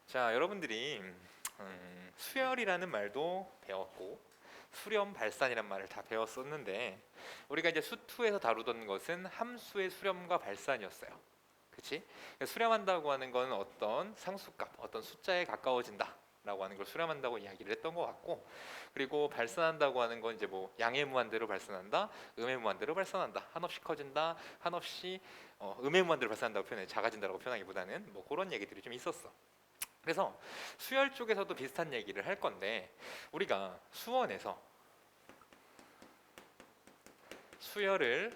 자, 여러분들이 수열이라는 말도 배웠고 수렴, 발산이란 말을 다 배웠었는데 우리가 이제 수2에서 다루던 것은 함수의 수렴과 발산이었어요. 그치? 수렴한다고 하는 건 어떤 상수값, 어떤 숫자에 가까워진다 라고 하는 걸 수렴한다고 이야기를 했던 것 같고, 그리고 발산한다고 하는 건 이제 뭐 양의 무한대로 발산한다, 음의 무한대로 발산한다, 한없이 커진다, 한없이 음의 무한대로 발산한다고 표현해, 작아진다라고 표현하기보다는 뭐 그런 얘기들이 좀 있었어. 그래서 수열 쪽에서도 비슷한 얘기를 할 건데, 우리가 수원에서 수열을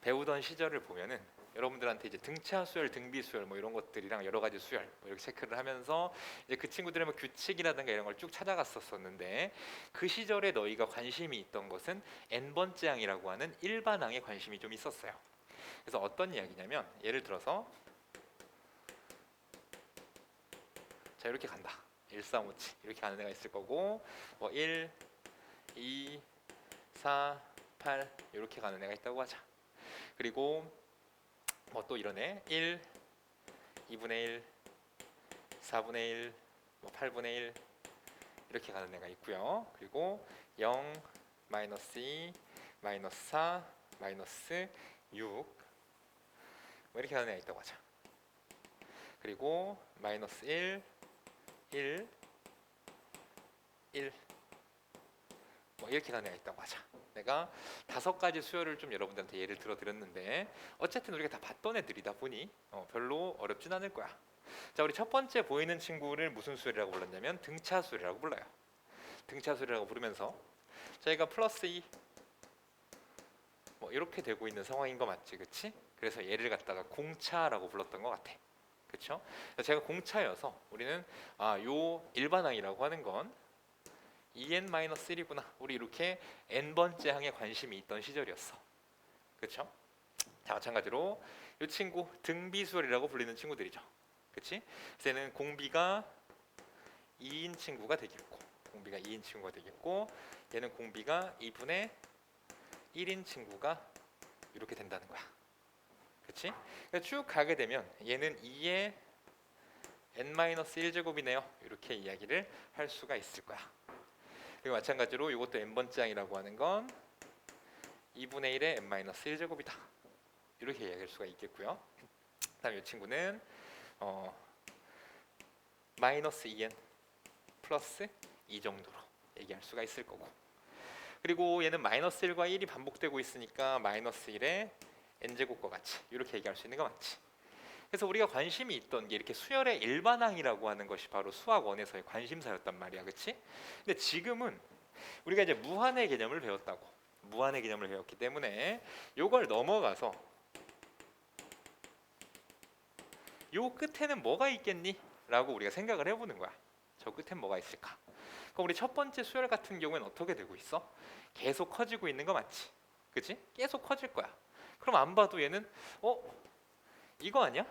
배우던 시절을 보면은 여러분들한테 이제 등차 수열, 등비 수열 뭐 이런 것들이랑 여러 가지 수열 뭐 이렇게 체크를 하면서 이제 그 친구들의 뭐 규칙이라든가 이런 걸 쭉 찾아갔었었는데, 그 시절에 너희가 관심이 있던 것은 n번째 항이라고 하는 일반항에 관심이 좀 있었어요. 그래서 어떤 이야기냐면, 예를 들어서 자 이렇게 간다. 1357 이렇게 가는 애가 있을 거고, 뭐 1, 2, 4, 8 이렇게 가는 애가 있다고 하자. 그리고 뭐 또 이런 애 1, 2분의 1, 4분의 1, 뭐 8분의 1 이렇게 가는 애가 있고요. 그리고 0, 마이너스 2, 마이너스 4, 마이너스 6 뭐 이렇게 가는 애가 있다고 하자. 그리고 마이너스 1, 1, 1 뭐 이렇게 가는 애가 있다고 하자. 내가 5가지 수열을 좀 여러분들한테 예를 들어 드렸는데, 어쨌든 우리가 다 봤던 애들이다 보니 별로 어렵진 않을 거야. 자, 우리 첫 번째 보이는 친구를 무슨 수열이라고 불렀냐면 등차 수열이라고 불러요. 등차 수열이라고 부르면서 저희가 플러스 2 뭐 이렇게 되고 있는 상황인 거 맞지, 그치? 그래서 얘를 갖다가 공차라고 불렀던 것 같아. 그쵸? 제가 공차여서 우리는 요 일반항이라고 하는 건 2n-1이구나. 우리 이렇게 n번째 항에 관심이 있던 시절이었어. 그쵸? 자, 마찬가지로 이 친구 등비수열이라고 불리는 친구들이죠. 그치? 그래서 얘는 공비가 2인 친구가 되겠고, 공비가 2인 친구가 되겠고, 얘는 공비가 2분의 1인 친구가 이렇게 된다는 거야. 그치? 그러니까 쭉 가게 되면 얘는 2의 n-1제곱이네요. 이렇게 이야기를 할 수가 있을 거야. 그리고 마찬가지로 이것도 n번째 항이라고 하는 건 2분의 1의 n-1제곱이다. 이렇게 이야기할 수가 있겠고요. 다음 이 친구는 마이너스 2n 플러스 2 정도로 얘기할 수가 있을 거고, 그리고 얘는 마이너스 1과 1이 반복되고 있으니까 마이너스 1의 n제곱과 같이 이렇게 얘기할 수 있는 거 맞지? 그래서 우리가 관심이 있던 게 이렇게 수열의 일반항이라고 하는 것이 바로 수학 1에서의 관심사였단 말이야, 그렇지? 근데 지금은 우리가 이제 무한의 개념을 배웠다고, 무한의 개념을 배웠기 때문에 요걸 넘어가서 요 끝에는 뭐가 있겠니? 라고 우리가 생각을 해보는 거야. 저 끝엔 뭐가 있을까? 그럼 우리 첫 번째 수열 같은 경우에는 어떻게 되고 있어? 계속 커지고 있는 거 맞지? 그치? 계속 커질 거야. 그럼 안 봐도 얘는 이거 아니야?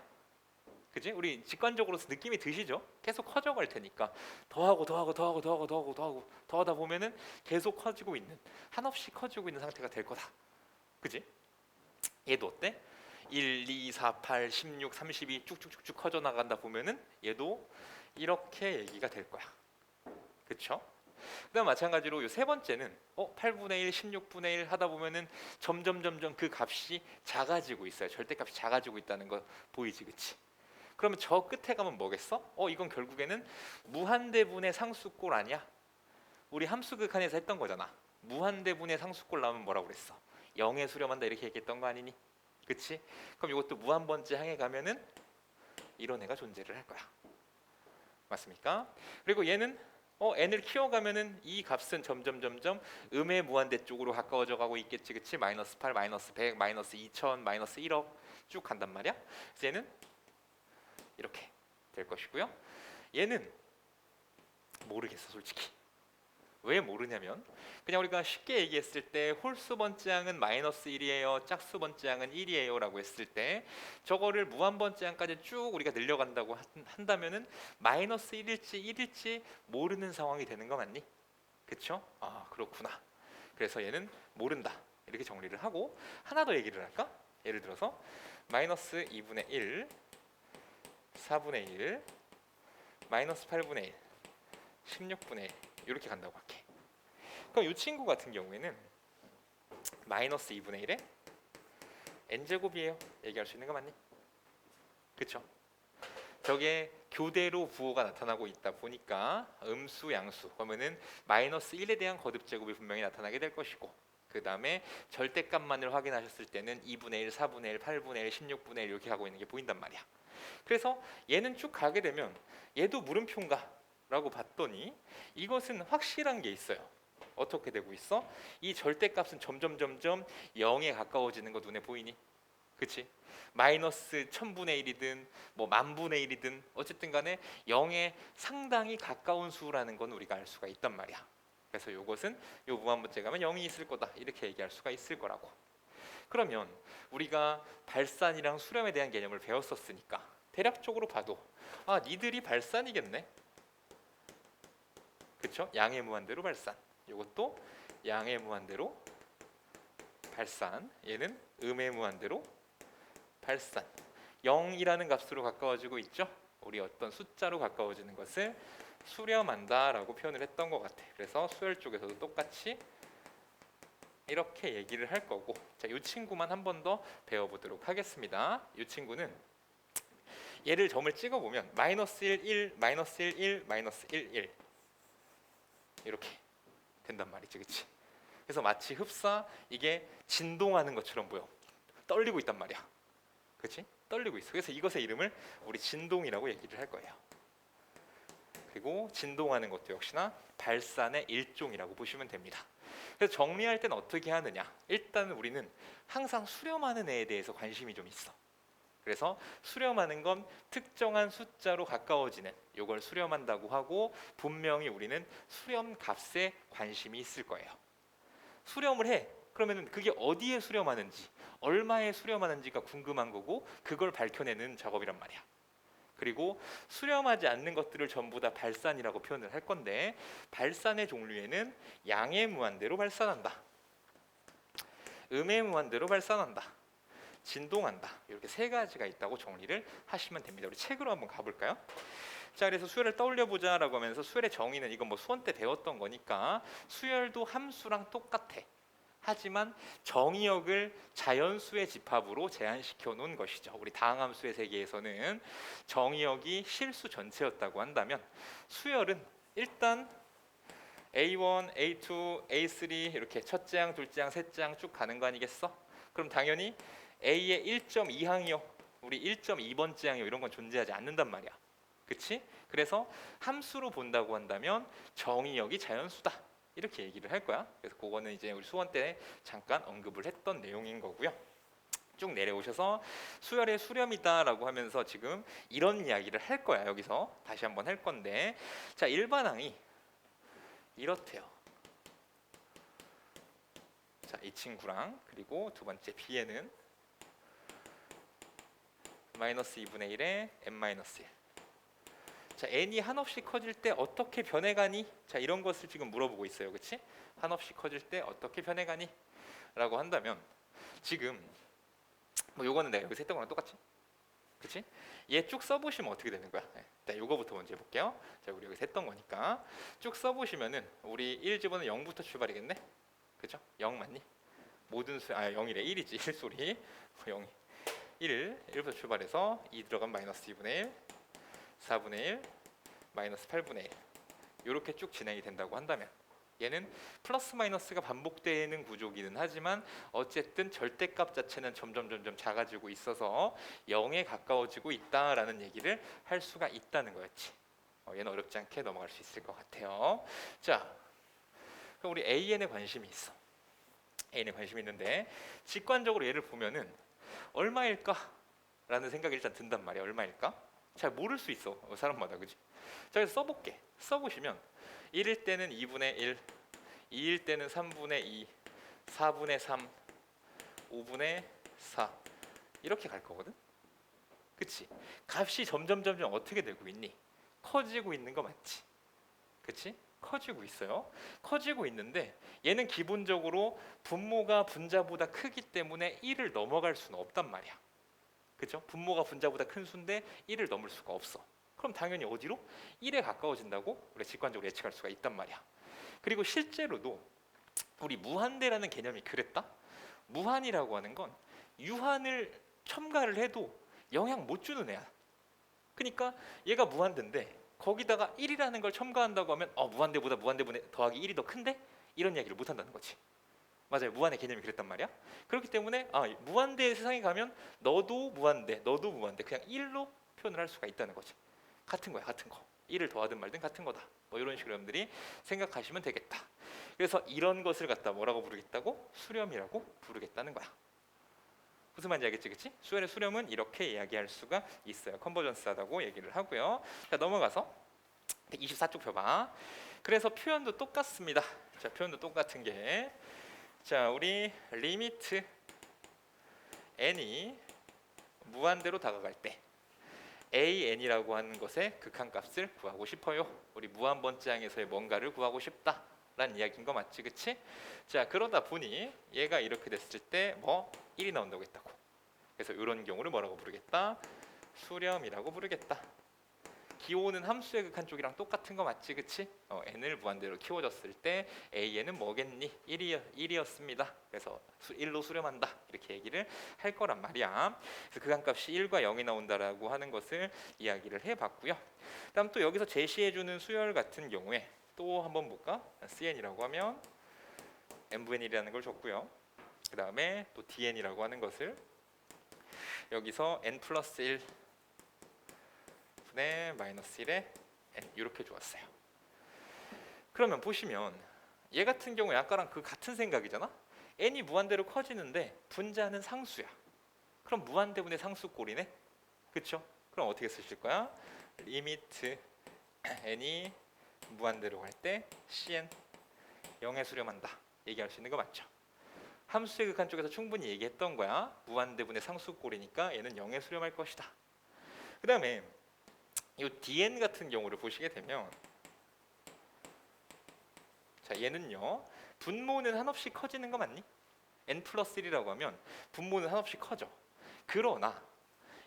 그지? 우리 직관적으로 느낌이 드시죠? 계속 커져갈 테니까 더하고 더하고 더하고 더하고 더하고 더하고 더하다 보면은 계속 커지고 있는, 한없이 커지고 있는 상태가 될 거다. 그지? 얘도 어때? 1, 2, 4, 8, 16, 32 쭉쭉쭉쭉 커져 나간다 보면은 얘도 이렇게 얘기가 될 거야. 그쵸? 그다음 마찬가지로 이 세 번째는 8분의 1, 16분의 1 하다 보면은 점점 그 값이 작아지고 있어요. 절대값이 작아지고 있다는 거 보이지, 그치? 그러면 저 끝에 가면 뭐겠어? 이건 결국에는 무한대분의 상수꼴 아니야? 우리 함수극한에서 했던 거잖아. 무한대분의 상수꼴 나오면 뭐라고 그랬어? 0에 수렴한다 이렇게 얘기했던 거 아니니? 그치? 그럼 이것도 무한번째 항에 가면은 이런 애가 존재를 할 거야. 맞습니까? 그리고 얘는 n을 키워가면은 이 값은 점점 음의 무한대 쪽으로 가까워져 가고 있겠지, 그치? 마이너스 8, 마이너스 100, 마이너스 2000, 마이너스 1억 쭉 간단 말이야. 그래서 얘는 이렇게 될 것이고요. 얘는 모르겠어, 솔직히. 왜 모르냐면 그냥 우리가 쉽게 얘기했을 때 홀수 번째항은 마이너스 1이에요, 짝수 번째항은 1이에요 라고 했을 때 저거를 무한 번째항까지 쭉 우리가 늘려간다고 한다면은 마이너스 1일지 1일지 모르는 상황이 되는 거 맞니? 그쵸? 그렇구나. 그래서 얘는 모른다 이렇게 정리를 하고, 하나 더 얘기를 할까? 예를 들어서 마이너스 2분의 1, 4분의 1 마이너스 8분의 1, 16분의 1 이렇게 간다고 할게. 그럼 이 친구 같은 경우에는 마이너스 2분의 1에 n제곱이에요. 얘기할 수 있는 거 맞니? 그쵸? 저게 교대로 부호가 나타나고 있다 보니까 음수 양수 그러면은 마이너스 1에 대한 거듭 제곱이 분명히 나타나게 될 것이고, 그 다음에 절대값만을 확인하셨을 때는 2분의 1, 4분의 1, 8분의 1, 16분의 1 이렇게 가고 있는 게 보인단 말이야. 그래서 얘는 쭉 가게 되면 얘도 물음표인가? 라고 봤더니 이것은 확실한 게 있어요. 어떻게 되고 있어? 이 절대값은 점점 0에 가까워지는 거 눈에 보이니? 그치? 마이너스 1000분의 1이든 뭐 만분의 1이든 어쨌든 간에 0에 상당히 가까운 수라는 건 우리가 알 수가 있단 말이야. 그래서 이것은 요 무한문제 가면 0이 있을 거다 이렇게 얘기할 수가 있을 거라고. 그러면 우리가 발산이랑 수렴에 대한 개념을 배웠었으니까 대략적으로 봐도 니들이 발산이겠네. 그쵸? 양의 무한대로 발산. 이것도 양의 무한대로 발산. 얘는 음의 무한대로 발산. 0이라는 값으로 가까워지고 있죠. 우리 어떤 숫자로 가까워지는 것을 수렴한다라고 표현을 했던 것 같아. 그래서 수열 쪽에서도 똑같이 이렇게 얘기를 할 거고, 자, 이 친구만 한 번 더 배워보도록 하겠습니다. 이 친구는 얘를 점을 찍어보면 마이너스 1, 1, 마이너스 1, 1, 마이너스 1, 1 이렇게 된단 말이지, 그치? 그래서 마치 흡사 이게 진동하는 것처럼 보여. 떨리고 있단 말이야, 그치? 떨리고 있어. 그래서 이것의 이름을 우리 진동이라고 얘기를 할 거예요. 그리고 진동하는 것도 역시나 발산의 일종이라고 보시면 됩니다. 그래서 정리할 때는 어떻게 하느냐? 일단 우리는 항상 수렴하는 애에 대해서 관심이 좀 있어. 그래서 수렴하는 건 특정한 숫자로 가까워지는 요걸 수렴한다고 하고, 분명히 우리는 수렴 값에 관심이 있을 거예요. 수렴을 해. 그러면은 그게 어디에 수렴하는지, 얼마에 수렴하는지가 궁금한 거고, 그걸 밝혀내는 작업이란 말이야. 그리고 수렴하지 않는 것들을 전부 다 발산이라고 표현을 할 건데, 발산의 종류에는 양의 무한대로 발산한다, 음의 무한대로 발산한다, 진동한다, 이렇게 세 가지가 있다고 정리를 하시면 됩니다. 우리 책으로 한번 가볼까요? 자, 그래서 수열을 떠올려 보자라고 하면서 수열의 정의는 이건 뭐 수원 때 배웠던 거니까 수열도 함수랑 똑같아. 하지만 정의역을 자연수의 집합으로 제한시켜 놓은 것이죠. 우리 다항함수의 세계에서는 정의역이 실수 전체였다고 한다면, 수열은 일단 A1, A2, A3 이렇게 첫째 항, 둘째 항, 셋째 항 쭉 가는 거 아니겠어? 그럼 당연히 A의 1.2항이요, 우리 1.2번째 항이요, 이런 건 존재하지 않는단 말이야. 그치? 그래서 함수로 본다고 한다면 정의역이 자연수다 이렇게 얘기를 할 거야. 그래서 그거는 이제 우리 수원 때 잠깐 언급을 했던 내용인 거고요. 쭉 내려오셔서 수열의 수렴이다라고 하면서 지금 이런 이야기를 할 거야. 여기서 다시 한번 할 건데, 자, 일반항이 이렇대요. 자, 이 친구랑 그리고 두 번째 B에는 마이너스 2분의 1에 n-1. 자, n이 한없이 커질 때 어떻게 변해가니? 자, 이런 것을 지금 물어보고 있어요, 그렇지? 한없이 커질 때 어떻게 변해가니? 라고 한다면 지금 뭐 요거는 내가 여기서 했던 거랑 똑같지? 그렇지? 얘 쭉 써보시면 어떻게 되는 거야? 네. 자, 요거부터 먼저 해볼게요. 자, 우리 여기서 했던 거니까 쭉 써보시면은 우리 1 집어는 0부터 출발이겠네? 그죠? 0 맞니? 모든 수, 0이래, 1이지, 1소리 0, 1부터 출발해서 2 들어간 마이너스 2분의 1, 4분의 1, 마이너스 8분의 1 이렇게 쭉 진행이 된다고 한다면, 얘는 플러스 마이너스가 반복되는 구조기는 하지만 어쨌든 절대값 자체는 점점 작아지고 있어서 0에 가까워지고 있다라는 얘기를 할 수가 있다는 거였지. 얘는 어렵지 않게 넘어갈 수 있을 것 같아요. 자, 그럼 우리 AN에 관심이 있어. AN에 관심이 있는데 직관적으로 얘를 보면은 얼마일까? 라는 생각이 일단 든단 말이야. 얼마일까? 잘 모를 수 있어, 사람마다, 그지? 자, 그래서 써볼게. 써보시면 1일 때는 2분의 1, 2일 때는 3분의 2, 4분의 3, 5분의 4 이렇게 갈 거거든? 그치? 값이 점점 어떻게 되고 있니? 커지고 있는 거 맞지? 그치? 커지고 있어요. 커지고 있는데 얘는 기본적으로 분모가 분자보다 크기 때문에 1을 넘어갈 수는 없단 말이야. 그죠? 분모가 분자보다 큰 수인데 1을 넘을 수가 없어. 그럼 당연히 어디로? 1에 가까워진다고 우리가 직관적으로 예측할 수가 있단 말이야. 그리고 실제로도 우리 무한대라는 개념이 그랬다. 무한이라고 하는 건 유한을 첨가를 해도 영향 못 주는 애야. 그러니까 얘가 무한대인데 거기다가 1이라는 걸 첨가한다고 하면 무한대보다 무한대분의 더하기 1이 더 큰데? 이런 이야기를 못 한다는 거지. 맞아요. 무한의 개념이 그랬단 말이야. 그렇기 때문에 무한대의 세상에 가면 너도 무한대, 너도 무한대, 그냥 1로 표현을 할 수가 있다는 거지. 같은 거야, 같은 거. 1을 더하든 말든 같은 거다. 뭐 이런 식으로 여러분들이 생각하시면 되겠다. 그래서 이런 것을 갖다 뭐라고 부르겠다고? 수렴이라고 부르겠다는 거야. 무슨 말인지 알겠지, 그치? 수열의 수렴은 이렇게 이야기할 수가 있어요. 컨버전스하다고 얘기를 하고요. 자, 넘어가서 24쪽 펴봐. 그래서 표현도 똑같습니다. 자, 표현도 똑같은 게, 자, 우리 리미트 n이 무한대로 다가갈 때 an이라고 하는 것의 극한값을 구하고 싶어요. 우리 무한번째항에서의 뭔가를 구하고 싶다라는 이야기인 거 맞지, 그치? 자, 그러다 보니 얘가 이렇게 됐을 때 뭐 1이 나온다고 했다고. 그래서 이런 경우를 뭐라고 부르겠다? 수렴이라고 부르겠다. 기호는 함수의 극한 쪽이랑 똑같은 거 맞지, 그치? n을 무한대로 키워줬을 때 an은 뭐겠니? 1이었습니다. 그래서 1로 수렴한다. 이렇게 얘기를 할 거란 말이야. 그래서 극한값이 1과 0이 나온다라고 하는 것을 이야기를 해봤고요. 다음 또 여기서 제시해주는 수열 같은 경우에 또 한번 볼까? cn이라고 하면 n분의1이라는 걸 줬고요. 그 다음에 또 dn이라고 하는 것을 여기서 n 플러스 1 분의 마이너스 1에 n 이렇게 주었어요. 그러면 보시면 얘 같은 경우에 아까랑 그 같은 생각이잖아. n이 무한대로 커지는데 분자는 상수야. 그럼 무한대분의 상수꼴이네. 그쵸? 그럼 어떻게 쓰실 거야? 리미트 n이 무한대로 갈 때 cn 0에 수렴한다. 얘기할 수 있는 거 맞죠? 함수의 극한 쪽에서 충분히 얘기했던 거야. 무한대분의 상수꼴이니까 얘는 0에 수렴할 것이다. 그 다음에 이 dn 같은 경우를 보시게 되면, 자, 얘는요 분모는 한없이 커지는 거 맞니? n 플러스 1이라고 하면 분모는 한없이 커져. 그러나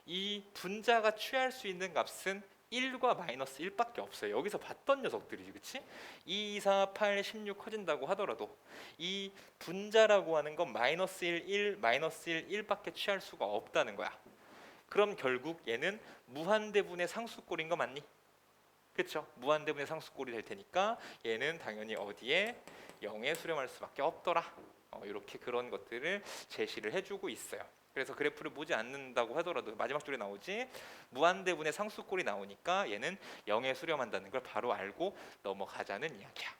이 분자가 취할 수 있는 값은 1과 마이너스 1밖에 없어요. 여기서 봤던 녀석들이지, 그치? 2, 4, 8, 16 커진다고 하더라도 이 분자라고 하는 건 마이너스 1, 1, 마이너스 1, 1밖에 취할 수가 없다는 거야. 그럼 결국 얘는 무한대분의 상수꼴인 거 맞니? 그렇죠? 무한대분의 상수꼴이 될 테니까 얘는 당연히 어디에 0에 수렴할 수밖에 없더라. 이렇게 그런 것들을 제시를 해주고 있어요. 그래서 그래프를 보지 않는다고 하더라도 마지막 줄에 나오지 무한대분의 상수꼴이 나오니까 얘는 0에 수렴한다는 걸 바로 알고 넘어가자는 이야기야.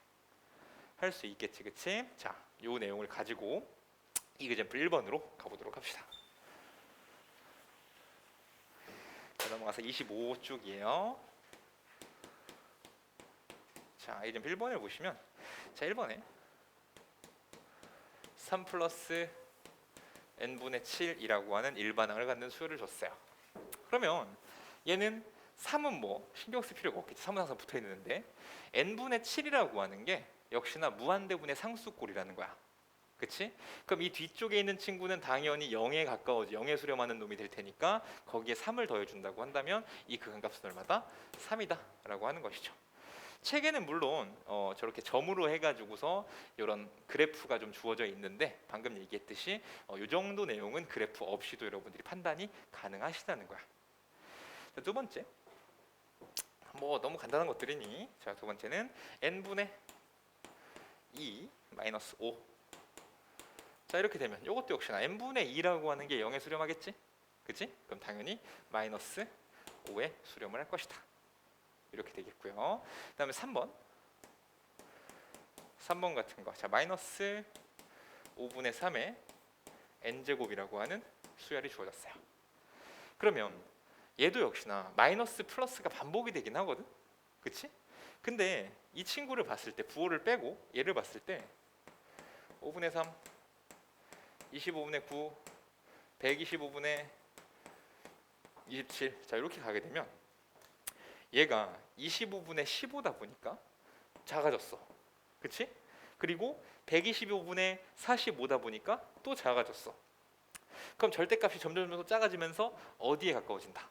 할 수 있겠지, 그치? 자, 요 내용을 가지고 이그젠플 1번으로 가보도록 합시다. 자, 넘어가서 25쪽이에요. 자, 이그젠플 1번을 보시면, 자, 1번에 3 플러스 n분의 7이라고 하는 일반항을 갖는 수열을 줬어요. 그러면 얘는 3은 뭐 신경 쓸 필요가 없겠지. 3은 항상 붙어 있는데 n분의 7이라고 하는 게 역시나 무한대분의 상수꼴이라는 거야. 그치? 그럼 이 뒤쪽에 있는 친구는 당연히 0에 가까워져 0에 수렴하는 놈이 될 테니까 거기에 3을 더해준다고 한다면 이 극한값은 얼마다? 3이다 라고 하는 것이죠. 책에는 물론 저렇게 점으로 해가지고서 이런 그래프가 좀 주어져 있는데 방금 얘기했듯이 이 정도 내용은 그래프 없이도 여러분들이 판단이 가능하시다는 거야. 자, 두 번째, 뭐 너무 간단한 것들이니, 자, 두 번째는 n분의 2 마이너스 5. 자, 이렇게 되면 이것도 역시나 n분의 2라고 하는 게 0에 수렴하겠지? 그치? 그럼 당연히 마이너스 5에 수렴을 할 것이다. 이렇게 되겠고요. 그 다음에 3번 같은 거, 자, 마이너스 5분의 3의 n제곱이라고 하는 수열이 주어졌어요. 그러면 얘도 역시나 마이너스 플러스가 반복이 되긴 하거든, 그치? 근데 이 친구를 봤을 때, 부호를 빼고 얘를 봤을 때 5분의 3, 25분의 9, 125분의 27, 자, 이렇게 가게 되면 얘가 25분의 15다 보니까 작아졌어. 그치? 그리고 125분의 45다 보니까 또 작아졌어. 그럼 절대값이 점점 더 작아지면서 어디에 가까워진다?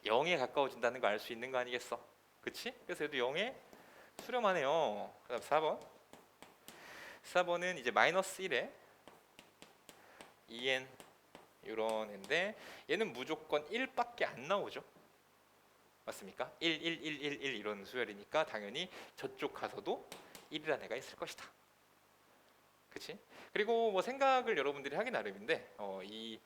0에 가까워진다는 거 알 수 있는 거 아니겠어? 그치? 그래서 얘도 0에 수렴하네요. 그 다음 4번은 이제 마이너스 1에 2n 이런 애인데 얘는 무조건 1밖에 안 나오죠. 맞습니까? 1, 1, 1, 1, 1 이런 수열이니까 당연히 저쪽 가서도 1이라는 애가 있을 것이다. 그치? 그리고 뭐 생각을 여러분들이 하기 나름인데 이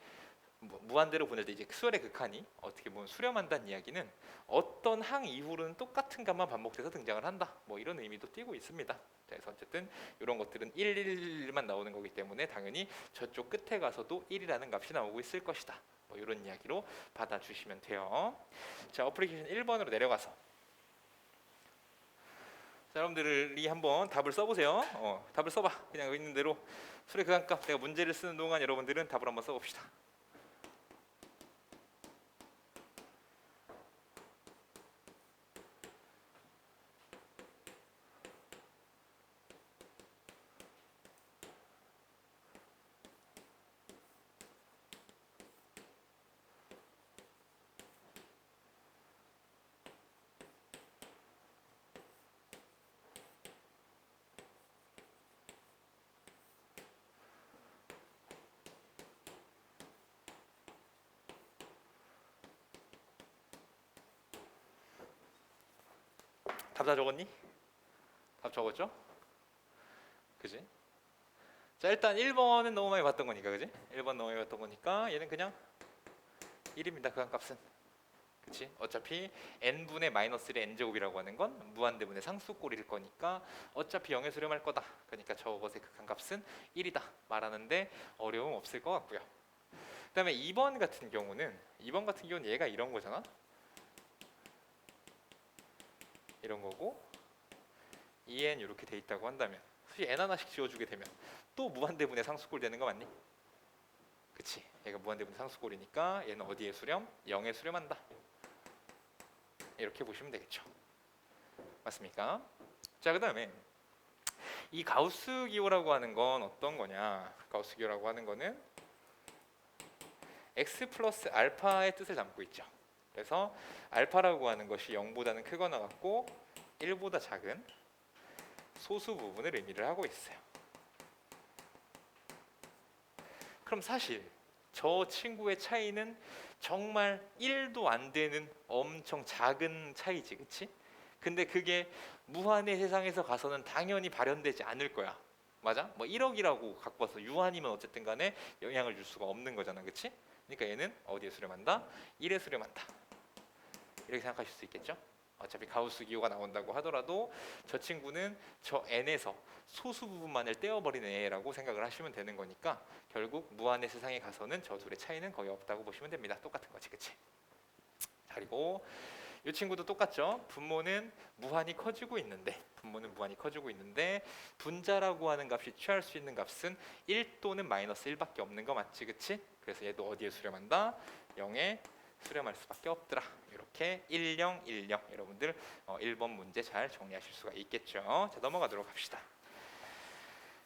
무한대로 보낼 때 이제 수열의 극한이 어떻게 보면 수렴한다는 이야기는 어떤 항 이후로는 똑같은 값만 반복돼서 등장을 한다. 뭐 이런 의미도 띠고 있습니다. 그래서 어쨌든 이런 것들은 1, 1만 나오는 거기 때문에 당연히 저쪽 끝에 가서도 1이라는 값이 나오고 있을 것이다. 뭐 이런 이야기로 받아주시면 돼요. 자, 어플리케이션 1번으로 내려가서 자, 여러분들이 한번 답을 써보세요. 답을 써봐. 그냥 여기 있는 대로 수렴 극한값 내가 문제를 쓰는 동안 여러분들은 답을 한번 써봅시다. 답 다 적었니? 답 적었죠? 그지? 자, 일단 1번은 너무 많이 봤던 거니까, 그지? 1번 너무 많이 봤던 거니까 얘는 그냥 1입니다. 극한값은. 그치? 어차피 n분의 마이너스 1의 n제곱이라고 하는 건 무한대분의 상수꼴일 거니까 어차피 0에 수렴할 거다. 그러니까 저것의 극한값은 1이다 말하는데 어려움 없을 것 같고요. 그 다음에 2번 같은 경우는 얘가 이런 거잖아. 이런 거고 2n 이렇게 돼 있다고 한다면 솔직히 n 하나씩 지워주게 되면 또 무한대분의 상수꼴 되는 거 맞니? 그치? 얘가 무한대분의 상수꼴이니까 얘는 어디에 수렴? 0에 수렴한다. 이렇게 보시면 되겠죠. 맞습니까? 자, 그 다음에 이 가우스 기호라고 하는 건 어떤 거냐? 가우스 기호라고 하는 거는 x 플러스 알파의 뜻을 담고 있죠. 그래서 알파라고 하는 것이 0보다는 크거나 같고 1보다 작은 소수 부분을 의미를 하고 있어요. 그럼 사실 저 친구의 차이는 정말 1도 안 되는 엄청 작은 차이지, 그치? 근데 그게 무한의 세상에서 가서는 당연히 발현되지 않을 거야. 맞아? 뭐 1억이라고 갖고 와서 유한이면 어쨌든 간에 영향을 줄 수가 없는 거잖아, 그치? 그러니까 얘는 어디에 수렴한다? 1에 수렴한다. 이렇게 생각하실 수 있겠죠? 어차피 가우스 기호가 나온다고 하더라도 저 친구는 저 n에서 소수 부분만을 떼어버리는 애라고 생각을 하시면 되는 거니까 결국 무한의 세상에 가서는 저 둘의 차이는 거의 없다고 보시면 됩니다. 똑같은 거지, 그치? 자, 그리고 이 친구도 똑같죠. 분모는 무한히 커지고 있는데 분자라고 하는 값이 취할 수 있는 값은 1 또는 마이너스 1밖에 없는 거 맞지, 그치? 그래서 얘도 어디에 수렴한다? 0에 수렴할 수밖에 없더라. 이렇게 10, 10 여러분들 1번 문제 잘 정리하실 수가 있겠죠. 자, 넘어가도록 합시다.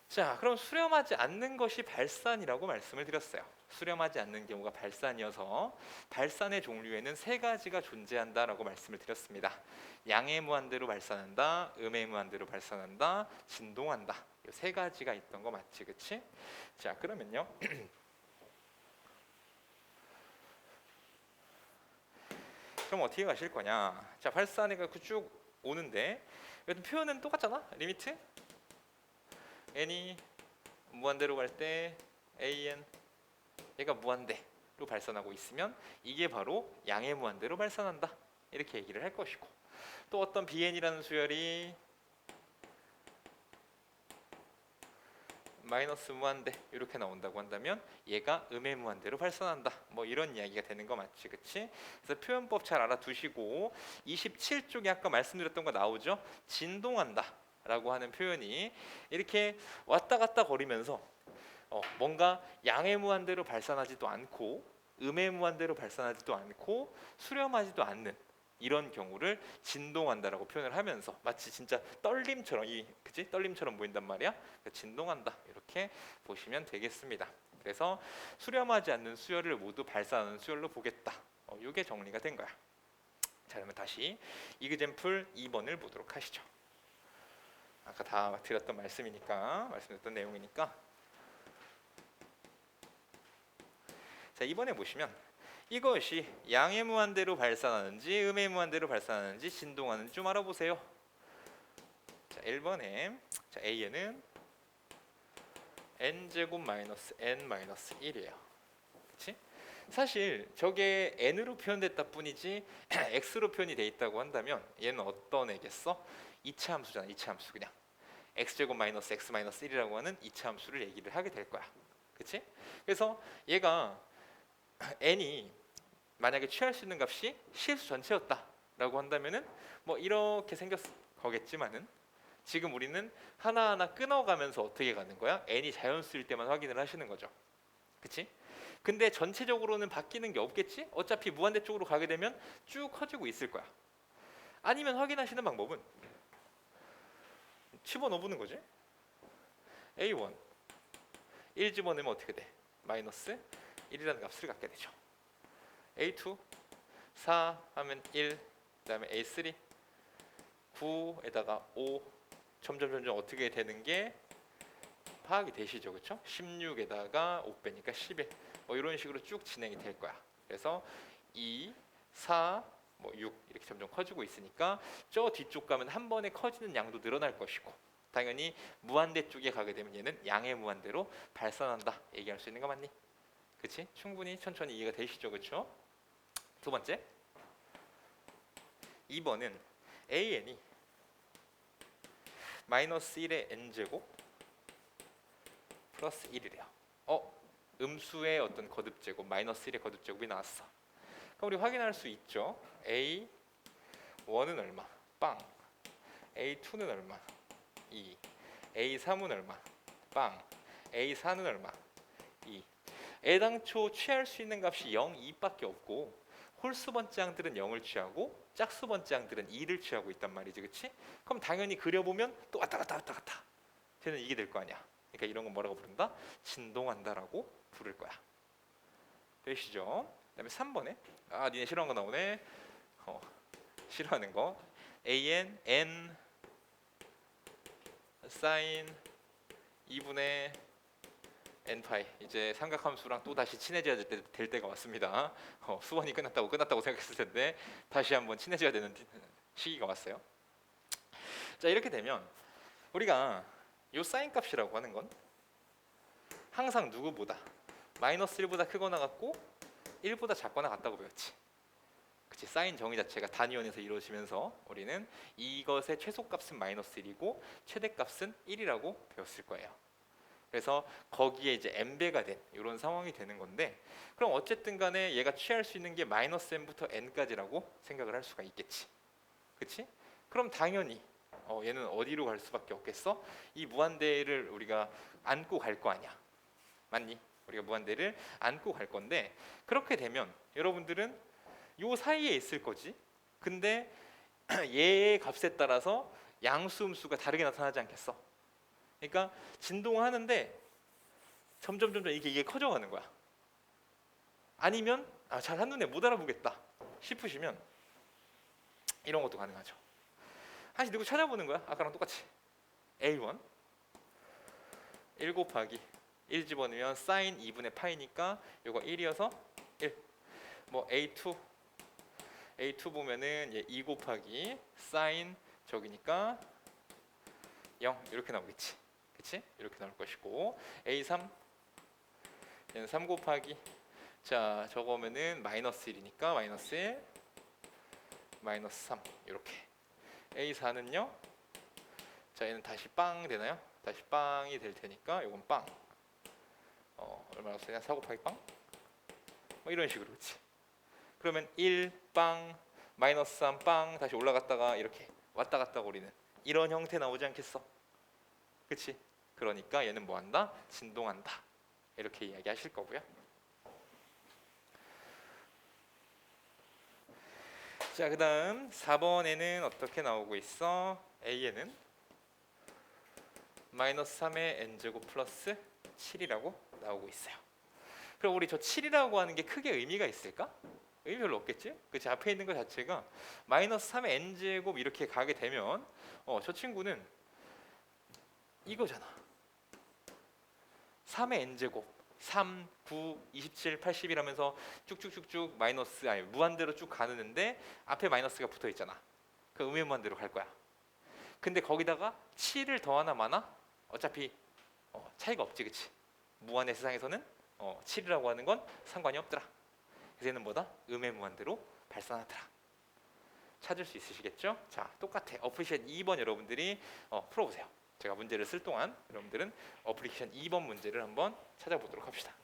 자, 그럼 수렴하지 않는 것이 발산이라고 말씀을 드렸어요. 수렴하지 않는 경우가 발산이어서 발산의 종류에는 세 가지가 존재한다라고 말씀을 드렸습니다. 양의 무한대로 발산한다, 음의 무한대로 발산한다, 진동한다. 이 세 가지가 있던 거 맞지, 그치? 자, 그러면요. 그럼 어떻게 가실 거냐? 자, 발산해가 쭉 오는데 여튼 표현은 똑같잖아. 리미트 n이 무한대로 갈 때 an 얘가 무한대로 발산하고 있으면 이게 바로 양의 무한대로 발산한다. 이렇게 얘기를 할 것이고 또 어떤 bn이라는 수열이 마이너스 무한대 이렇게 나온다고 한다면 얘가 음의 무한대로 발산한다. 뭐 이런 이야기가 되는 거 맞지, 그치? 그래서 표현법 잘 알아두시고 27쪽에 아까 말씀드렸던 거 나오죠? 진동한다 라고 하는 표현이 이렇게 왔다 갔다 거리면서 뭔가 양의 무한대로 발산하지도 않고 음의 무한대로 발산하지도 않고 수렴하지도 않는 이런 경우를 진동한다라고 표현을 하면서 마치 진짜 떨림처럼 그치? 떨림처럼 보인단 말이야. 그러니까 진동한다 이렇게 보시면 되겠습니다. 그래서 수렴하지 않는 수열을 모두 발산하는 수열로 보겠다. 이게 정리가 된 거야. 그러면 다시 이그젬플 2번을 보도록 하시죠. 아까 다 드렸던 말씀드렸던 내용이니까. 자, 이번에 보시면 이것이 양의 무한대로 발산하는지 음의 무한대로 발산하는지 진동하는지 좀 알아보세요. 자, 1번에 자, A에는 n제곱 마이너스 n 마이너스 1이에요. 그치? 사실 저게 n으로 표현됐다 뿐이지 x로 표현이 돼 있다고 한다면 얘는 어떤 애겠어? 이차 함수잖아. 이차 함수. 그냥 x제곱 마이너스 x 마이너스 1이라고 하는 이차 함수를 얘기를 하게 될 거야. 그치? 그래서 얘가 n이 만약에 취할 수 있는 값이 실수 전체였다라고 한다면은 뭐 이렇게 생겼 거겠지만은 지금 우리는 하나하나 끊어가면서 어떻게 가는 거야? n이 자연수일 때만 확인을 하시는 거죠. 그치? 근데 전체적으로는 바뀌는 게 없겠지? 어차피 무한대 쪽으로 가게 되면 쭉 커지고 있을 거야. 아니면 확인하시는 방법은 집어넣어보는 거지. A1 1 집어넣으면 어떻게 돼? 마이너스 1이라는 값을 갖게 되죠. A2 4 하면 1, 그 다음에 A3 9에다가 5 점점 어떻게 되는 게 파악이 되시죠. 그렇죠? 16에다가 5 빼니까 11 뭐 이런 식으로 쭉 진행이 될 거야. 그래서 2, 4, 뭐 6 이렇게 점점 커지고 있으니까 저 뒤쪽 가면 한 번에 커지는 양도 늘어날 것이고 당연히 무한대 쪽에 가게 되면 얘는 양의 무한대로 발산한다 얘기할 수 있는 거 맞니? 그치? 충분히 천천히 이해가 되시죠. 그렇죠? 두 번째 2번은 AN이 마이너스 1의 n제곱 플러스 1이래요. 음수의 어떤 거듭제곱 마이너스 1의 거듭제곱이 나왔어. 그럼 우리 확인할 수 있죠. A1은 얼마? 빵. A2는 얼마? 2. A3은 얼마? 빵. A4는 얼마? 2. 애당초 취할 수 있는 값이 0, 2밖에 없고 홀수 번째항들은 0을 취하고 짝수 번째항들은 2를 취하고 있단 말이지. 그치? 그럼 당연히 그려보면 또 왔다 갔다 쟤는 이게 될 거 아니야. 그러니까 이런 건 뭐라고 부른다? 진동한다라고 부를 거야. 되시죠? 그 다음에 3번에 니네 싫어하는 거 나오네. 싫어하는 거 an n sin 2분의 n파이. 이제 삼각함수랑 또 다시 친해져야 될 때가 왔습니다. 수원이 끝났다고 생각했을 텐데 다시 한번 친해져야 되는 시기가 왔어요. 자, 이렇게 되면 우리가 요 사인 값이라고 하는 건 항상 누구보다 마이너스 1보다 크거나 같고 1보다 작거나 같다고 배웠지. 그치? 사인 정의 자체가 단위원에서 이루어지면서 우리는 이것의 최소값은 마이너스 1이고 최대값은 1이라고 배웠을 거예요. 그래서 거기에 이제 n배가 된 이런 상황이 되는 건데 그럼 어쨌든 간에 얘가 취할 수 있는 게 마이너스 n부터 n까지라고 생각을 할 수가 있겠지. 그치? 그럼 당연히 얘는 어디로 갈 수밖에 없겠어? 이 무한대를 우리가 안고 갈 거 아니야. 맞니? 우리가 무한대를 안고 갈 건데 그렇게 되면 여러분들은 요 사이에 있을 거지. 근데 얘의 값에 따라서 양수 음수가 다르게 나타나지 않겠어? 그러니까 진동하는데 점점 이게 커져가는 거야. 아니면 잘 한눈에 못 알아보겠다 싶으시면 이런 것도 가능하죠. 다시 누구 찾아보는 거야. 아까랑 똑같이 A1 1 곱하기 1 집어넣으면 사인 2분의 파이니까 요거 1이어서 1. 뭐 A2 보면은 얘 2 곱하기 사인 저기니까 0 이렇게 나오겠지. 그치? 이렇게 나올 것이고 A3 얘는 3 곱하기 자 저거면은 마이너스 1이니까 마이너스 1 마이너스 3 이렇게 A4는요 자 얘는 다시 빵 되나요? 다시 빵이 될 테니까 요건 빵 얼마나 쓰냐? 4 곱하기 빵? 뭐 이런 식으로. 그치? 그러면 1 빵 마이너스 3 빵 다시 올라갔다가 이렇게 왔다 갔다 거리는 이런 형태 나오지 않겠어? 그치? 그러니까 얘는 뭐한다? 진동한다 이렇게 이야기하실 거고요. 자, 그 다음 4번에는 어떻게 나오고 있어? A에는 마이너스 3의 n제곱 플러스 7이라고 나오고 있어요. 그럼 우리 저 7이라고 하는 게 크게 의미가 있을까? 의미 별로 없겠지? 그치? 앞에 있는 것 자체가 마이너스 3의 n제곱 이렇게 가게 되면 저 친구는 이거잖아. 3의 n제곱 3, 9, 27, 80 이라면서 쭉쭉쭉쭉 마이너스 아니 무한대로 쭉 가는데 앞에 마이너스가 붙어 있잖아. 그 음의 무한대로 갈 거야. 근데 거기다가 7을 더하나 마나 어차피 차이가 없지, 그치? 무한의 세상에서는 7이라고 하는 건 상관이 없더라. 그래서 얘는 뭐다? 음의 무한대로 발산하더라. 찾을 수 있으시겠죠? 자, 똑같아. 어플리케이션 2번 여러분들이 풀어보세요. 제가 문제를 쓸 동안 여러분들은 어플리케이션 2번 문제를 한번 찾아보도록 합시다.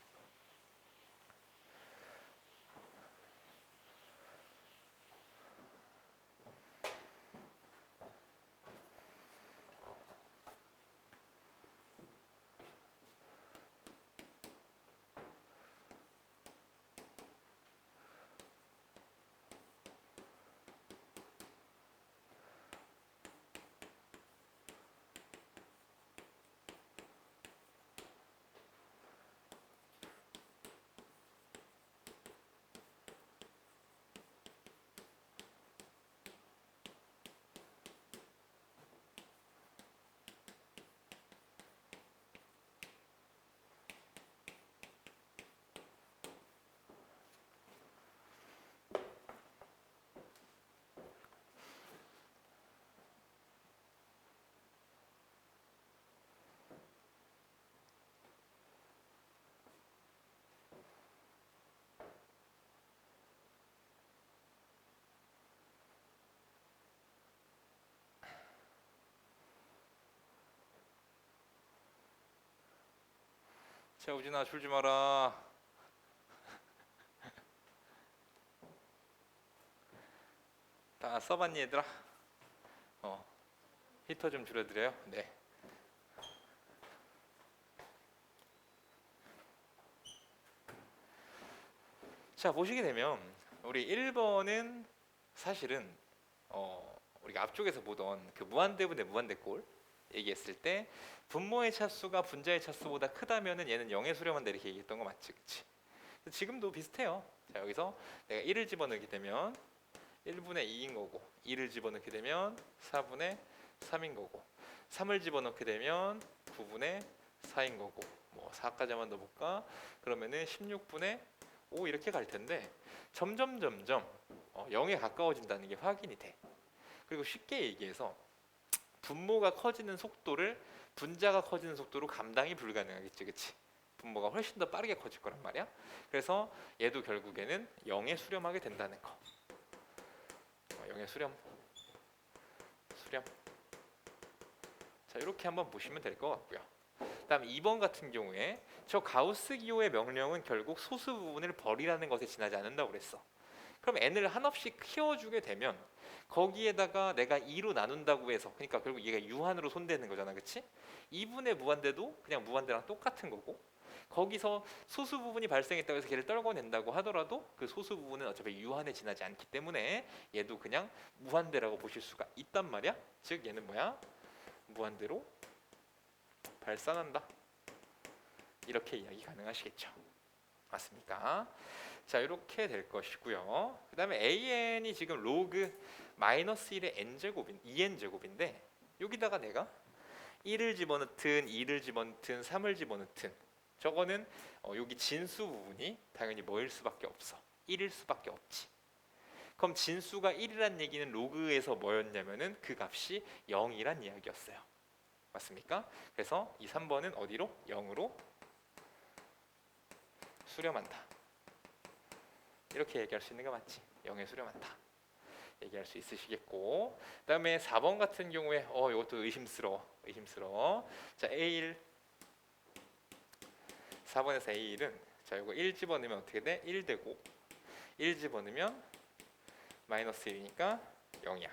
자, 우진아 줄지 마라. 다 써봤니 얘들아? 히터 좀 줄여드려요. 네. 자, 보시게 되면 우리 1번은 사실은 우리가 앞쪽에서 보던 그 무한대분의 무한대꼴 얘기했을 때 분모의 차수가 분자의 차수보다 크다면은 얘는 0에 수렴한다 이렇게 얘기했던 거 맞지, 그치? 지금도 비슷해요. 자, 여기서 내가 1을 집어넣게 되면 1분의 2인 거고, 2를 집어넣게 되면 4분의 3인 거고, 3을 집어넣게 되면 9분의 4인 거고, 뭐 4까지 한번 더 볼까? 그러면은 16분의 5 이렇게 갈 텐데 점점 0에 가까워진다는 게 확인이 돼. 그리고 쉽게 얘기해서 분모가 커지는 속도를 분자가 커지는 속도로 감당이 불가능하겠지, 그치? 분모가 훨씬 더 빠르게 커질 거란 말이야. 그래서 얘도 결국에는 0에 수렴하게 된다는 거. 0에 수렴. 자, 이렇게 한번 보시면 될 것 같고요. 그다음 2번 같은 경우에 저 가우스 기호의 명령은 결국 소수 부분을 버리라는 것에 지나지 않는다고 그랬어. 그럼 n을 한없씩 키워주게 되면 거기에다가 내가 2로 나눈다고 해서, 그러니까 결국 얘가 유한으로 손대는 거잖아, 그치? 2분의 무한대도 그냥 무한대랑 똑같은 거고, 거기서 소수 부분이 발생했다고 해서 걔를 떨궈낸다고 하더라도 그 소수 부분은 어차피 유한에 지나지 않기 때문에 얘도 그냥 무한대라고 보실 수가 있단 말이야. 즉 얘는 뭐야? 무한대로 발산한다. 이렇게 이야기 가능하시겠죠. 맞습니까? 자, 이렇게 될 것이고요. 그 다음에 an이 지금 로그 마이너스 1의 n제곱인 2n제곱인데 여기다가 내가 1을 집어넣든 2를 집어넣든 3을 집어넣든 저거는 여기 진수 부분이 당연히 뭐일 수밖에 없어. 1일 수밖에 없지. 그럼 진수가 1이란 얘기는 로그에서 뭐였냐면은 그 값이 0이란 이야기였어요. 맞습니까? 그래서 이 3번은 어디로? 0으로 수렴한다. 이렇게 얘기할 수 있는 거 맞지? 0에 수렴한다. 얘기할 수 있으시겠고, 그 다음에 4번 같은 경우에 이것도 의심스러워. 자, A1 4번에서 A1은 자, 이거 1 집어넣으면 어떻게 돼? 1 되고 1 집어넣으면 마이너스 1이니까 0이야.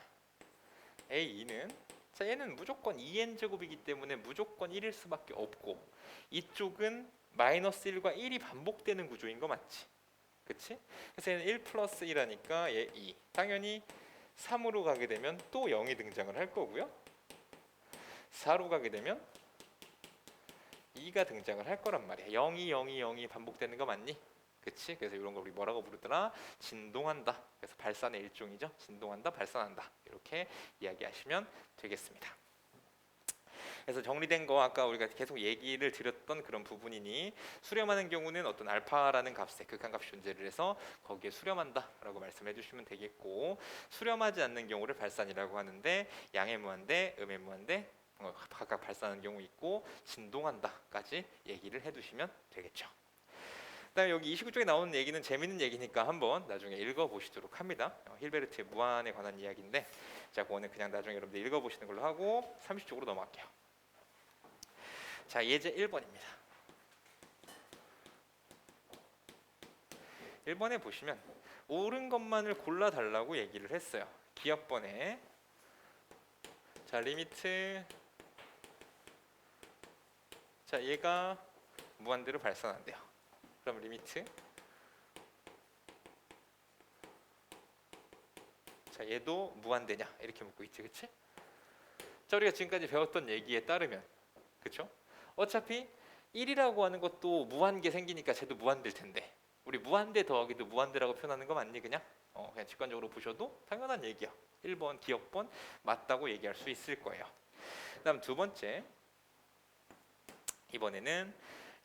A2는 자, 얘는 무조건 2n제곱이기 때문에 무조건 1일 수밖에 없고, 이쪽은 마이너스 1과 1이 반복되는 구조인 거 맞지? 그치? 그래서 얘는 1 플러스 1하니까 얘 2. 당연히 3으로 가게 되면 또 0이 등장을 할 거고요. 4로 가게 되면 2가 등장을 할 거란 말이야. 0이 반복되는 거 맞니? 그치? 그래서 이런 걸 우리 뭐라고 부르더라? 진동한다. 그래서 발산의 일종이죠. 진동한다, 발산한다. 이렇게 이야기하시면 되겠습니다. 그래서 정리된 거 아까 우리가 계속 얘기를 드렸던 그런 부분이니, 수렴하는 경우는 어떤 알파라는 값에 극한값이 존재를 해서 거기에 수렴한다라고 말씀해 주시면 되겠고, 수렴하지 않는 경우를 발산이라고 하는데, 양의 무한대, 음의 무한대 각각 발산하는 경우 있고 진동한다까지 얘기를 해두시면 되겠죠. 그다음에 여기 29쪽에 나오는 얘기는 재밌는 얘기니까 한번 나중에 읽어보시도록 합니다. 힐베르트의 무한에 관한 이야기인데, 자, 그거는 그냥 나중에 여러분들 읽어보시는 걸로 하고 30쪽으로 넘어갈게요. 자, 예제 1번입니다. 1번에 보시면 옳은 것만을 골라달라고 얘기를 했어요. 기억번에, 자, 리미트, 자, 얘가 무한대로 발산한대요. 그럼 리미트, 자, 얘도 무한대냐 이렇게 묻고 있지, 그치? 자, 우리가 지금까지 배웠던 얘기에 따르면, 그쵸? 어차피 1이라고 하는 것도 무한계 생기니까 쟤도 무한대일 텐데, 우리 무한대 더하기도 무한대라고 표현하는 거 맞니? 그냥 그냥 직관적으로 보셔도 당연한 얘기야. 1번 기억번 맞다고 얘기할 수 있을 거예요. 그다음 두 번째, 이번에는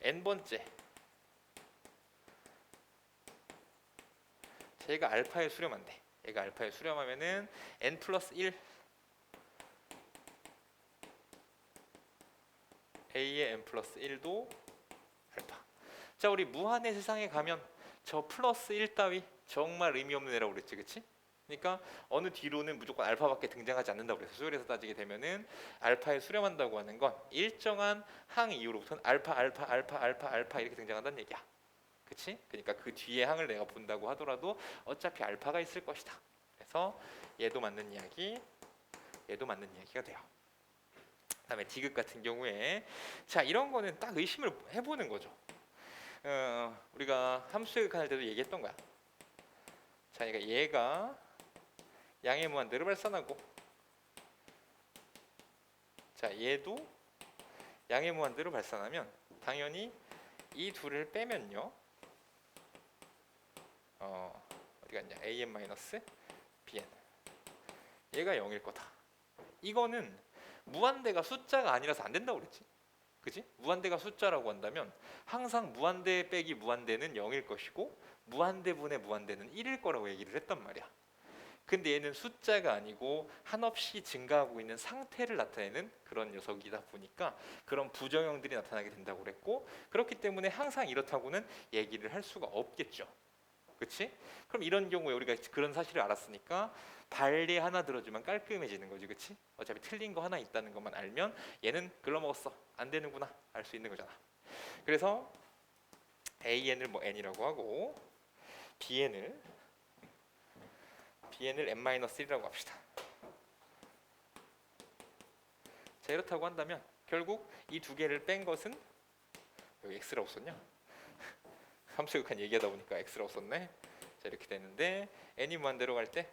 n번째, 얘가 알파에 수렴한대. 얘가 알파에 수렴하면은 n 플러스 1 a의 n 플러스 1도 알파. 자, 우리 무한의 세상에 가면 저 플러스 1 따위 정말 의미 없는 애라고 그랬지, 그치? 그러니까 어느 뒤로는 무조건 알파밖에 등장하지 않는다고 그래서 수열에서 따지게 되면은 알파에 수렴한다고 하는 건 일정한 항 이후로부터는 알파 알파 알파 알파 알파 이렇게 등장한다는 얘기야. 그치? 그러니까 그 뒤에 항을 내가 본다고 하더라도 어차피 알파가 있을 것이다. 그래서 얘도 맞는 이야기, 얘도 맞는 이야기가 돼요. 그다음에 디귿 같은 경우에, 자, 이런 거는 딱 의심을 해보는 거죠. 우리가 함수의 극한할 때도 얘기했던 거야. 자, 그러니까 얘가 양의 무한대로 발산하고, 자, 얘도 양의 무한대로 발산하면 당연히 이 둘을 빼면요, 어디 갔냐? an-bn, 얘가 0일 거다. 이거는 무한대가 숫자가 아니라서 안 된다고 그랬지, 그지? 무한대가 숫자라고 한다면 항상 무한대 빼기 무한대는 0일 것이고 무한대분의 무한대는 1일 거라고 얘기를 했단 말이야. 근데 얘는 숫자가 아니고 한없이 증가하고 있는 상태를 나타내는 그런 녀석이다 보니까 그런 부정형들이 나타나게 된다고 그랬고, 그렇기 때문에 항상 이렇다고는 얘기를 할 수가 없겠죠. 그치? 그럼 이런 경우에 우리가 그런 사실을 알았으니까 발리 하나 들어주면 깔끔해지는 거지, 그치? 어차피 틀린 거 하나 있다는 것만 알면 얘는 글러먹었어, 안 되는구나 알 수 있는 거잖아. 그래서 an을 뭐 n이라고 하고 bn을 n-1이라고 합시다. 자, 이렇다고 한다면 결국 이 두 개를 뺀 것은, 여기 x라고 썼냐? 함수 극한 얘기하다 보니까 x라고 썼네. 자, 이렇게 되는데 n이 무한대로 갈 때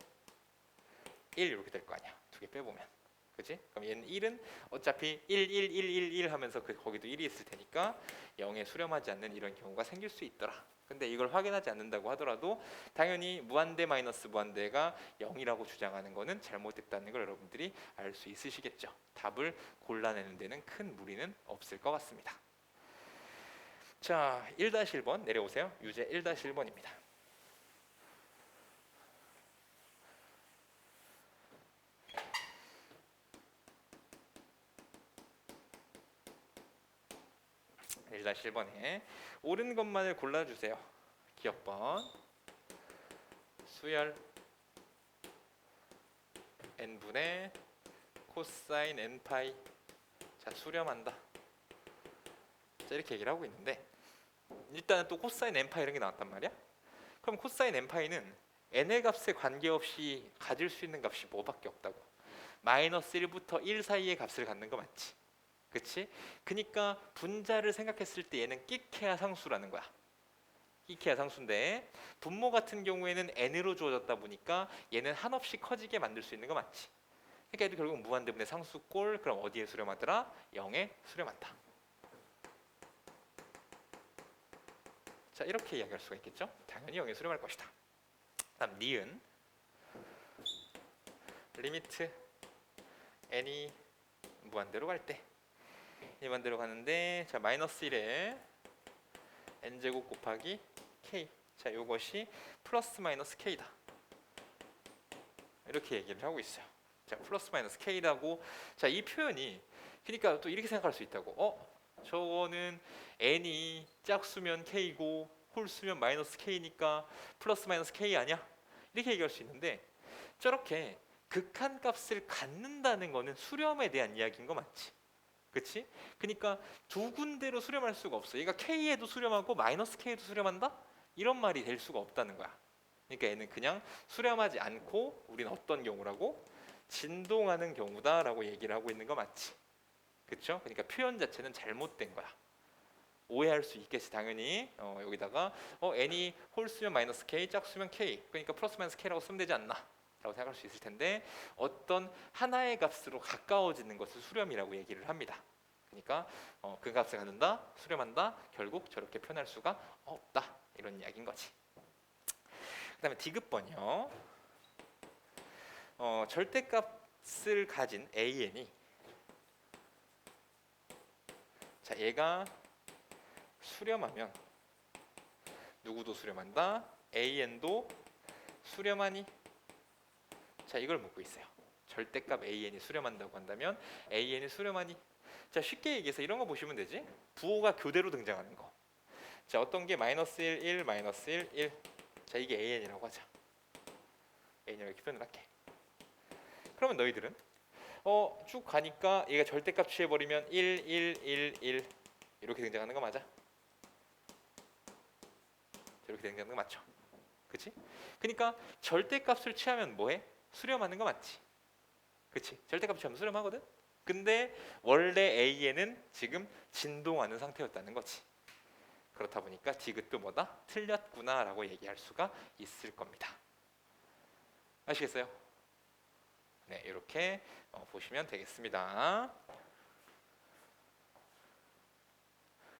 1 이렇게 될 거 아니야, 두 개 빼보면. 그치? 그럼 얘는 1은 어차피 1, 1, 1, 1, 1 하면서 거기도 1이 있을 테니까 0에 수렴하지 않는 이런 경우가 생길 수 있더라. 근데 이걸 확인하지 않는다고 하더라도 당연히 무한대 마이너스 무한대가 0이라고 주장하는 거는 잘못됐다는 걸 여러분들이 알 수 있으시겠죠. 답을 골라내는 데는 큰 무리는 없을 것 같습니다. 자, 1-1번 내려오세요. 유제 1-1번입니다. 다시 1번에 옳은 것만을 골라주세요. 기억번, 수열 n분의 코사인 n파이, 자, 수렴한다. 자, 이렇게 얘기를 하고 있는데, 일단은 또 코사인 n파이 이런 게 나왔단 말이야. 그럼 코사인 n파이는 n의 값에 관계없이 가질 수 있는 값이 뭐밖에 없다고? 마이너스 1부터 1 사이의 값을 갖는 거 맞지? 그치? 그러니까 분자를 생각했을 때 얘는 끼케아 상수라는 거야. 끼케아 상수인데 분모 같은 경우에는 n으로 주어졌다 보니까 얘는 한없이 커지게 만들 수 있는 거 맞지? 그러니까 얘도 결국 무한대분의 상수꼴, 그럼 어디에 수렴하더라? 0에 수렴한다. 자, 이렇게 이야기할 수가 있겠죠. 당연히 0에 수렴할 것이다. 다음 니은 리미트 n이 무한대로 갈 때, 무한대로 가는데, 자 마이너스 1에 n제곱 곱하기 k, 자 요것이 플러스 마이너스 k다, 이렇게 얘기를 하고 있어요. 자 플러스 마이너스 k라고, 자 이 표현이, 그러니까 또 이렇게 생각할 수 있다고, 저거는 n이 짝수면 k고 홀수면 마이너스 k니까 플러스 마이너스 k 아니야? 이렇게 얘기할 수 있는데, 저렇게 극한값을 갖는다는 거는 수렴에 대한 이야기인 거 맞지? 그치? 그러니까 두 군데로 수렴할 수가 없어. 얘가 k에도 수렴하고 마이너스 k에도 수렴한다? 이런 말이 될 수가 없다는 거야. 그러니까 얘는 그냥 수렴하지 않고 우리는 어떤 경우라고? 진동하는 경우다라고 얘기를 하고 있는 거 맞지? 그렇죠? 그러니까 표현 자체는 잘못된 거야. 오해할 수 있겠지 당연히. 여기다가 n이 홀수면 마이너스 k, 짝수면 k, 그러니까 플러스 마이너스 k라고 쓰면 되지 않나? 라고 생각할 수 있을 텐데, 어떤 하나의 값으로 가까워지는 것을 수렴이라고 얘기를 합니다. 그러니까 그 값을 갖는다, 수렴한다, 결국 저렇게 표현할 수가 없다, 이런 이야기인 거지. 그 다음에 디귿번이요. 절대값을 가진 an이, 자 얘가 수렴하면 누구도 수렴한다, an도 수렴하니? 자 이걸 묻고 있어요. 절대값 an이 수렴한다고 한다면 an이 수렴하니? 자 쉽게 얘기해서 이런 거 보시면 되지. 부호가 교대로 등장하는 거. 자 어떤 게 마이너스 1, 1, 마이너스 1, 1. 자 이게 an이라고 하자. an이라고 이렇게 표현을 할게. 그러면 너희들은 쭉 가니까 얘가 절대값 취해버리면 1, 1, 1, 1 이렇게 등장하는 거 맞아? 이렇게 등장하는 거 맞죠? 그치? 그러니까 절대값을 취하면 뭐해? 수렴하는 거 맞지? 그치? 절대값 취하면 수렴하거든? 근데 원래 A에는 지금 진동하는 상태였다는 거지. 그렇다 보니까 디귿도 뭐다? 틀렸구나 라고 얘기할 수가 있을 겁니다. 아시겠어요? 네, 이렇게 보시면 되겠습니다.